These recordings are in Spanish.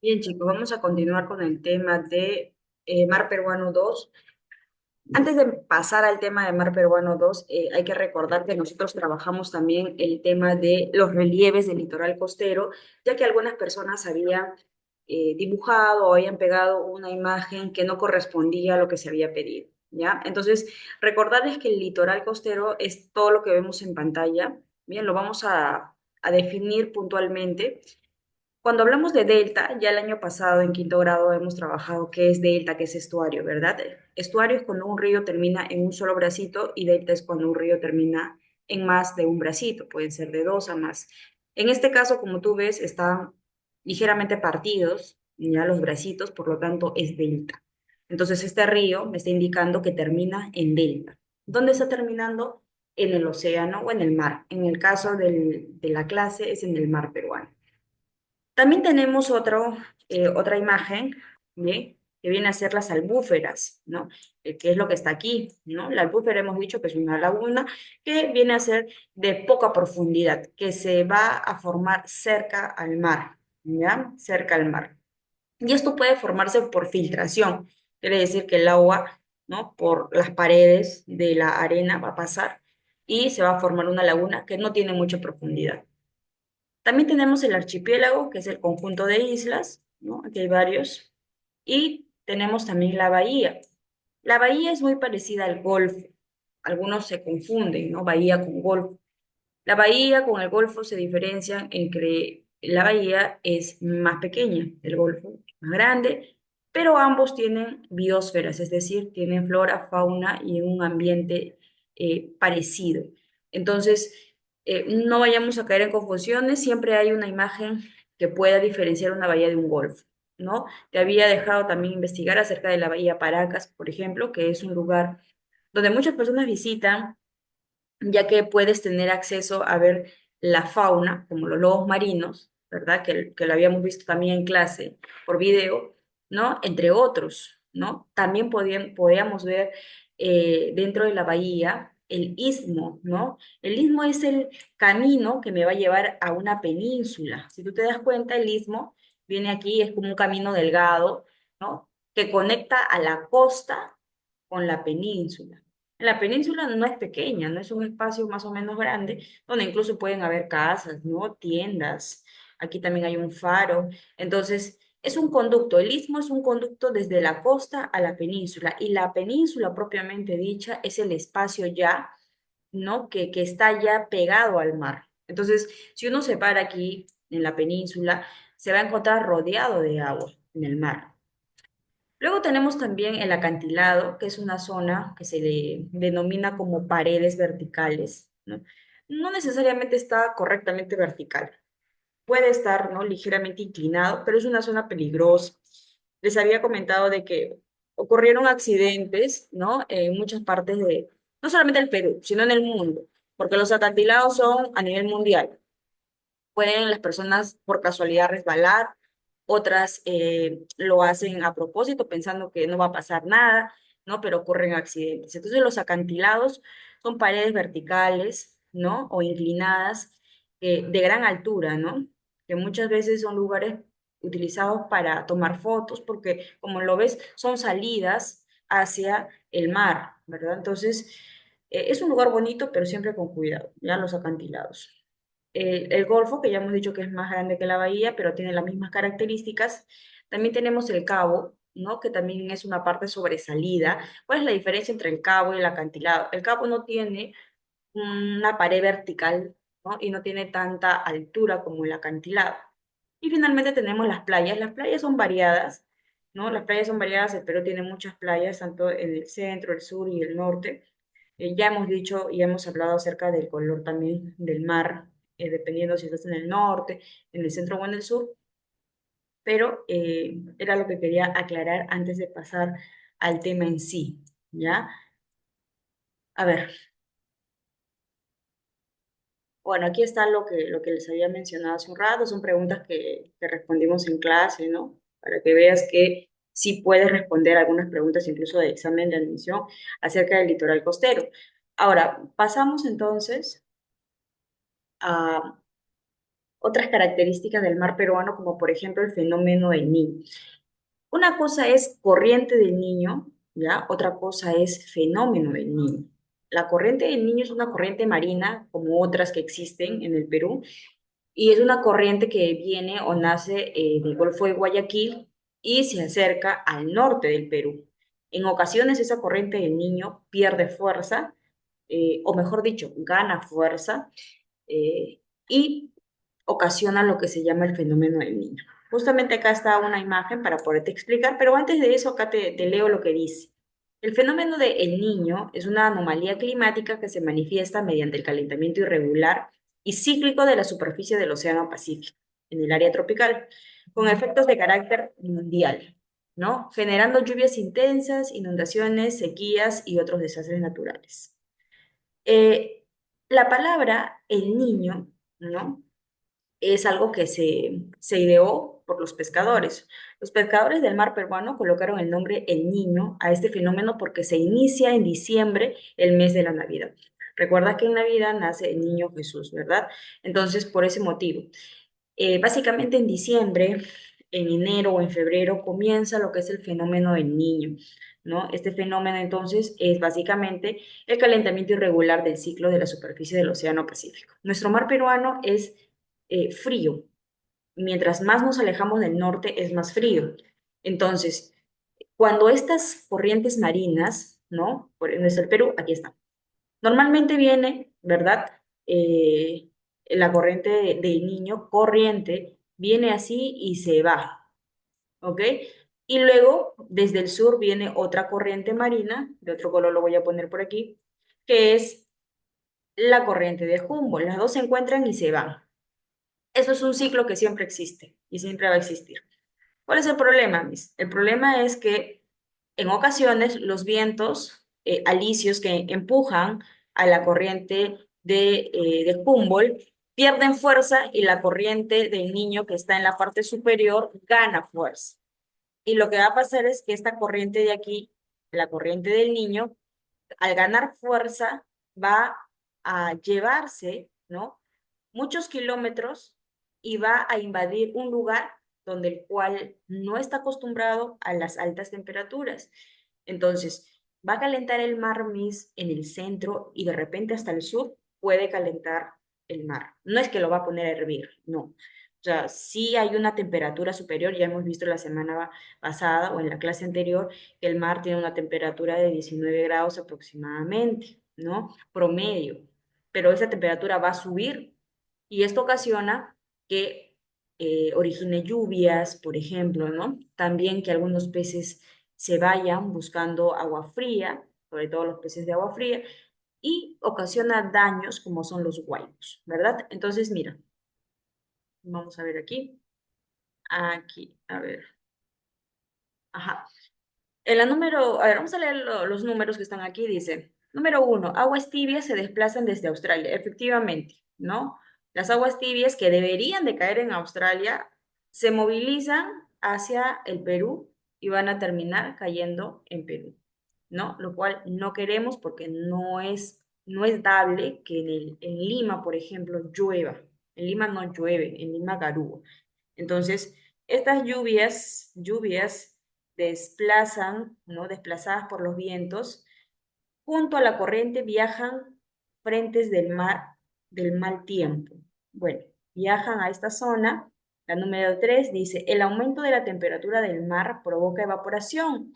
Bien, chicos, vamos a continuar con el tema de Mar Peruano 2. Antes de pasar al tema de Mar Peruano 2, hay que recordar que nosotros trabajamos también el tema de los relieves del litoral costero, ya que algunas personas habían dibujado o habían pegado una imagen que no correspondía a lo que se había pedido, ¿ya? Entonces, recordarles que el litoral costero es todo lo que vemos en pantalla. Bien, lo vamos a definir puntualmente. Cuando hablamos de delta, ya el año pasado en quinto grado hemos trabajado qué es delta, qué es estuario, ¿verdad? Estuario es cuando un río termina en un solo bracito y delta es cuando un río termina en más de un bracito, pueden ser de dos a más. En este caso, como tú ves, están ligeramente partidos ya los bracitos, por lo tanto es delta. Entonces este río me está indicando que termina en delta. ¿Dónde está terminando? En el océano o en el mar. En el caso de la clase es en el mar peruano. También tenemos otra imagen, ¿bien? Que viene a ser las albúferas, ¿no? Que es lo que está aquí, ¿no? La albúfera hemos dicho que es una laguna que viene a ser de poca profundidad, que se va a formar cerca al mar, ¿ya? Cerca al mar. Y esto puede formarse por filtración, quiere decir que el agua, ¿no? Por las paredes de la arena va a pasar y se va a formar una laguna que no tiene mucha profundidad. También tenemos el archipiélago, que es el conjunto de islas, ¿no? Aquí hay varios. Y tenemos también la bahía. La bahía es muy parecida al Golfo. Algunos se confunden, ¿no? Bahía con Golfo. La bahía con el Golfo se diferencian en que la bahía es más pequeña, el Golfo es más grande, pero ambos tienen biosferas, es decir, tienen flora, fauna y un ambiente parecido. Entonces, no vayamos a caer en confusiones, siempre hay una imagen que pueda diferenciar una bahía de un golfo, ¿no? Te había dejado también investigar acerca de la bahía Paracas, por ejemplo, que es un lugar donde muchas personas visitan, ya que puedes tener acceso a ver la fauna, como los lobos marinos, ¿verdad? Que lo habíamos visto también en clase por video, ¿no? Entre otros, ¿no? También podíamos ver dentro de la bahía el istmo, ¿no? El istmo es el camino que me va a llevar a una península. Si tú te das cuenta, el istmo viene aquí, es como un camino delgado, ¿no? Que conecta a la costa con la península. La península no es pequeña, no es un espacio más o menos grande, donde incluso pueden haber casas, ¿no? Tiendas. Aquí también hay un faro. Entonces, es un conducto. El istmo es un conducto desde la costa a la península. Y la península propiamente dicha es el espacio ya, ¿no? Que está ya pegado al mar. Entonces, si uno se para aquí en la península, se va a encontrar rodeado de agua en el mar. Luego tenemos también el acantilado, que es una zona que se le denomina como paredes verticales, ¿no? No necesariamente está correctamente vertical, puede estar, ¿no? Ligeramente inclinado, pero es una zona peligrosa. Les había comentado de que ocurrieron accidentes, ¿no? En muchas partes de, no solamente del Perú, sino en el mundo, porque los acantilados son a nivel mundial. Pueden las personas por casualidad resbalar, otras lo hacen a propósito pensando que no va a pasar nada, ¿no? Pero ocurren accidentes. Entonces los acantilados son paredes verticales, ¿no? O inclinadas de gran altura, ¿no? Que muchas veces son lugares utilizados para tomar fotos porque, como lo ves, son salidas hacia el mar, ¿verdad? Entonces, es un lugar bonito, pero siempre con cuidado, ya los acantilados. El Golfo, que ya hemos dicho que es más grande que la bahía, pero tiene las mismas características. También tenemos el Cabo, ¿no? Que también es una parte sobresalida. ¿Cuál es la diferencia entre el Cabo y el acantilado? El Cabo no tiene una pared vertical, ¿no? Y no tiene tanta altura como el acantilado. Y finalmente tenemos las playas. Las playas son variadas, ¿no? Las playas son variadas, el Perú tiene muchas playas, tanto en el centro, el sur y el norte. Ya hemos dicho y hemos hablado acerca del color también del mar, dependiendo si estás en el norte, en el centro o en el sur, pero era lo que quería aclarar antes de pasar al tema en sí, ¿ya? A ver, bueno, aquí está lo que les había mencionado hace un rato, son preguntas que respondimos en clase, ¿no? Para que veas que sí puedes responder algunas preguntas incluso de examen de admisión acerca del litoral costero. Ahora, pasamos entonces otras características del mar peruano, como por ejemplo el fenómeno del Niño. Una cosa es corriente del Niño, ¿ya? Otra cosa es fenómeno del Niño. La corriente del Niño es una corriente marina, como otras que existen en el Perú, y es una corriente que viene o nace del Golfo de Guayaquil y se acerca al norte del Perú. En ocasiones esa corriente del Niño pierde fuerza, o mejor dicho, gana fuerza, y ocasiona lo que se llama el fenómeno del Niño. Justamente acá está una imagen para poderte explicar, pero antes de eso acá te leo lo que dice. El fenómeno de El Niño es una anomalía climática que se manifiesta mediante el calentamiento irregular y cíclico de la superficie del Océano Pacífico en el área tropical, con efectos de carácter mundial, ¿no? Generando lluvias intensas, inundaciones, sequías y otros desastres naturales. Eh, la palabra El Niño, ¿no? Es algo que se ideó por los pescadores. Los pescadores del mar peruano colocaron el nombre El Niño a este fenómeno porque se inicia en diciembre, el mes de la Navidad. Recuerda que en Navidad nace el niño Jesús, ¿verdad? Entonces, por ese motivo. Básicamente en diciembre, en enero o en febrero comienza lo que es el fenómeno del niño, ¿no? Este fenómeno entonces es básicamente el calentamiento irregular del ciclo de la superficie del Océano Pacífico. Nuestro mar peruano es frío. Mientras más nos alejamos del norte es más frío. Entonces, cuando estas corrientes marinas, ¿no? Por nuestro Perú, aquí está. Normalmente viene, ¿verdad? La corriente del Niño, corriente, viene así y se va, ¿ok? Y luego, desde el sur viene otra corriente marina, de otro color lo voy a poner por aquí, que es la corriente de Humboldt. Las dos se encuentran y se van. Eso es un ciclo que siempre existe y siempre va a existir. ¿Cuál es el problema, Miss? El problema es que en ocasiones los vientos alisios que empujan a la corriente de Humboldt pierden fuerza y la corriente del niño que está en la parte superior gana fuerza. Y lo que va a pasar es que esta corriente de aquí, la corriente del niño, al ganar fuerza, va a llevarse, ¿no? Muchos kilómetros y va a invadir un lugar donde el cual no está acostumbrado a las altas temperaturas. Entonces, va a calentar el mar Miss en el centro y de repente hasta el sur puede calentar el mar. No es que lo va a poner a hervir, no. O sea, sí hay una temperatura superior, ya hemos visto la semana pasada o en la clase anterior que el mar tiene una temperatura de 19 grados aproximadamente, ¿no? Promedio. Pero esa temperatura va a subir y esto ocasiona que origine lluvias, por ejemplo, ¿no? También que algunos peces se vayan buscando agua fría, sobre todo los peces de agua fría, y ocasiona daños como son los huaynos, ¿verdad? Entonces, mira, vamos a ver aquí, aquí, a ver, ajá. En la número, a ver, vamos a leer los números que están aquí. Dice, número uno, aguas tibias se desplazan desde Australia. Efectivamente, ¿no? Las aguas tibias que deberían de caer en Australia se movilizan hacia el Perú y van a terminar cayendo en Perú, ¿no? Lo cual no queremos porque no es dable que en Lima, por ejemplo, llueva. En Lima no llueve, en Lima garúa. Entonces, estas lluvias desplazan, ¿no? Desplazadas por los vientos, junto a la corriente viajan frentes del mal tiempo. Bueno, viajan a esta zona. La número 3 dice, el aumento de la temperatura del mar provoca evaporación.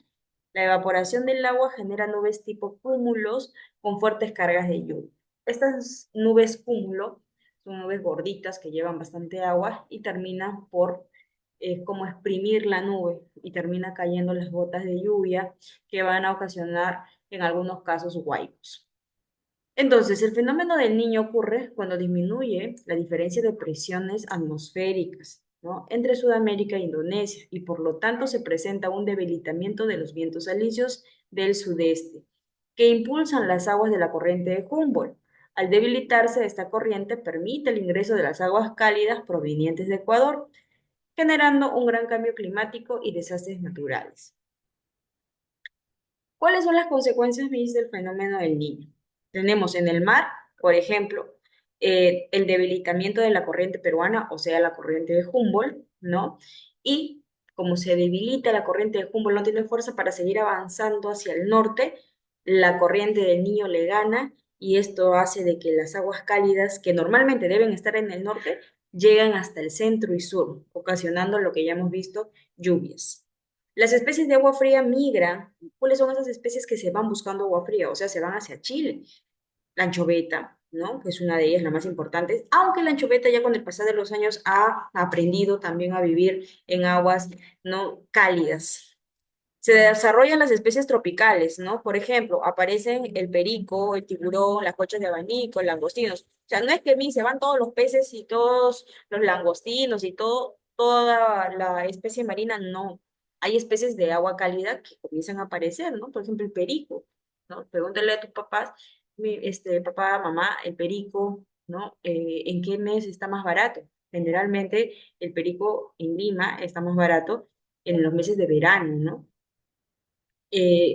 La evaporación del agua genera nubes tipo cúmulos con fuertes cargas de lluvia. Estas nubes cúmulo son nubes gorditas que llevan bastante agua y terminan por como exprimir la nube y termina cayendo las gotas de lluvia que van a ocasionar en algunos casos huaicos. Entonces, el fenómeno del niño ocurre cuando disminuye la diferencia de presiones atmosféricas, ¿no? Entre Sudamérica e Indonesia y por lo tanto se presenta un debilitamiento de los vientos alisios del sudeste que impulsan las aguas de la corriente de Humboldt. Al debilitarse esta corriente permite el ingreso de las aguas cálidas provenientes de Ecuador, generando un gran cambio climático y desastres naturales. ¿Cuáles son las consecuencias, Miss, del fenómeno del niño? Tenemos en el mar, por ejemplo, el debilitamiento de la corriente peruana, o sea, la corriente de Humboldt, ¿no? Y como se debilita la corriente de Humboldt, no tiene fuerza para seguir avanzando hacia el norte, la corriente del Niño le gana y esto hace de que las aguas cálidas, que normalmente deben estar en el norte, llegan hasta el centro y sur, ocasionando lo que ya hemos visto, lluvias. Las especies de agua fría migran. ¿Cuáles son esas especies que se van buscando agua fría? O sea, se van hacia Chile. La anchoveta, ¿no? Que es una de ellas, la más importante, aunque la anchoveta ya con el pasar de los años ha aprendido también a vivir en aguas no cálidas. Se desarrollan las especies tropicales, ¿no? Por ejemplo, aparecen el perico, el tiburón, las conchas de abanico, langostinos. O sea, no es que se van todos los peces y todos los langostinos y todo, toda la especie marina, no. Hay especies de agua cálida que comienzan a aparecer, ¿no? Por ejemplo, el perico, ¿no? Pregúntale a tus papás, papá, mamá, el perico, ¿no? ¿En qué mes está más barato? Generalmente el perico en Lima está más barato en los meses de verano, ¿no?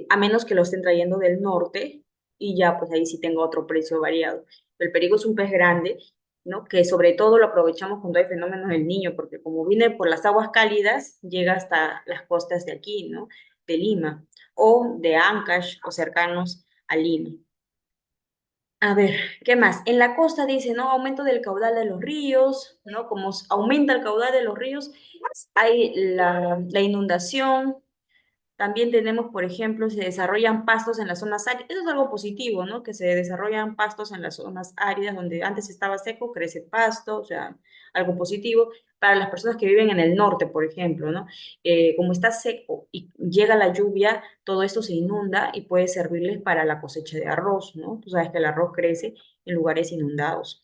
A menos que lo estén trayendo del norte y ya pues ahí sí tengo otro precio variado. El perico es un pez grande, ¿no? Que sobre todo lo aprovechamos cuando hay fenómenos del Niño, porque como viene por las aguas cálidas, llega hasta las costas de aquí, ¿no? De Lima o de Ancash o cercanos a Lima. A ver, ¿qué más? En la costa dice, ¿no? Aumento del caudal de los ríos, ¿no? Como aumenta el caudal de los ríos, hay la inundación, también tenemos, por ejemplo, se desarrollan pastos en las zonas áridas. Eso es algo positivo, ¿no? Que se desarrollan pastos en las zonas áridas donde antes estaba seco, crece pasto, o sea, algo positivo. Para las personas que viven en el norte, por ejemplo, ¿no? Como está seco y llega la lluvia, todo esto se inunda y puede servirles para la cosecha de arroz, ¿no? Tú sabes que el arroz crece en lugares inundados,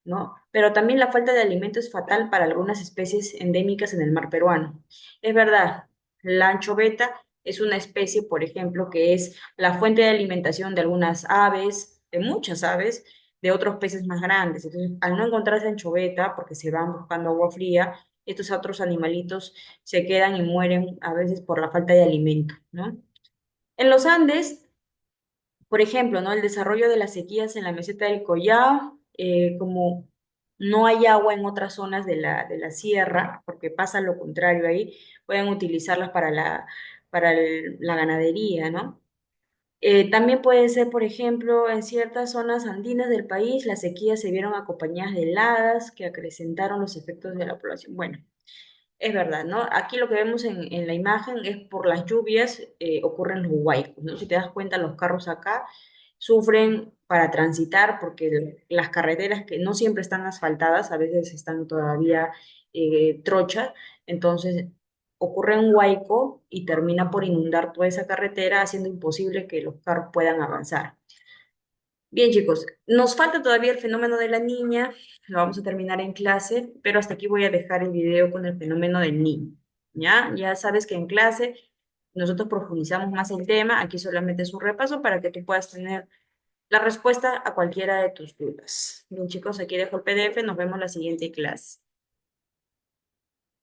¿no? Pero también la falta de alimento es fatal para algunas especies endémicas en el mar peruano. Es verdad, la anchoveta es una especie, por ejemplo, que es la fuente de alimentación de algunas aves, de muchas aves, de otros peces más grandes. Entonces, al no encontrarse anchoveta, porque se van buscando agua fría, estos otros animalitos se quedan y mueren a veces por la falta de alimento, ¿no? En los Andes, por ejemplo, ¿no? El desarrollo de las sequías en la meseta del Collao, como no hay agua en otras zonas de la sierra, porque pasa lo contrario ahí, pueden utilizarlas para la ganadería, ¿no? También puede ser, por ejemplo, en ciertas zonas andinas del país, las sequías se vieron acompañadas de heladas que acrecentaron los efectos de la población. Bueno, es verdad, ¿no? Aquí lo que vemos en la imagen es por las lluvias ocurren los huaicos, ¿no? Si te das cuenta, los carros acá sufren para transitar porque las carreteras que no siempre están asfaltadas, a veces están todavía trochas, entonces ocurre un huaico y termina por inundar toda esa carretera, haciendo imposible que los carros puedan avanzar. Bien, chicos, nos falta todavía el fenómeno de la niña, lo vamos a terminar en clase, pero hasta aquí voy a dejar el video con el fenómeno del niño. ¿Ya? Ya sabes que en clase nosotros profundizamos más el tema, aquí solamente es un repaso para que tú puedas tener la respuesta a cualquiera de tus dudas. Bien, chicos, aquí dejo el PDF, nos vemos la siguiente clase.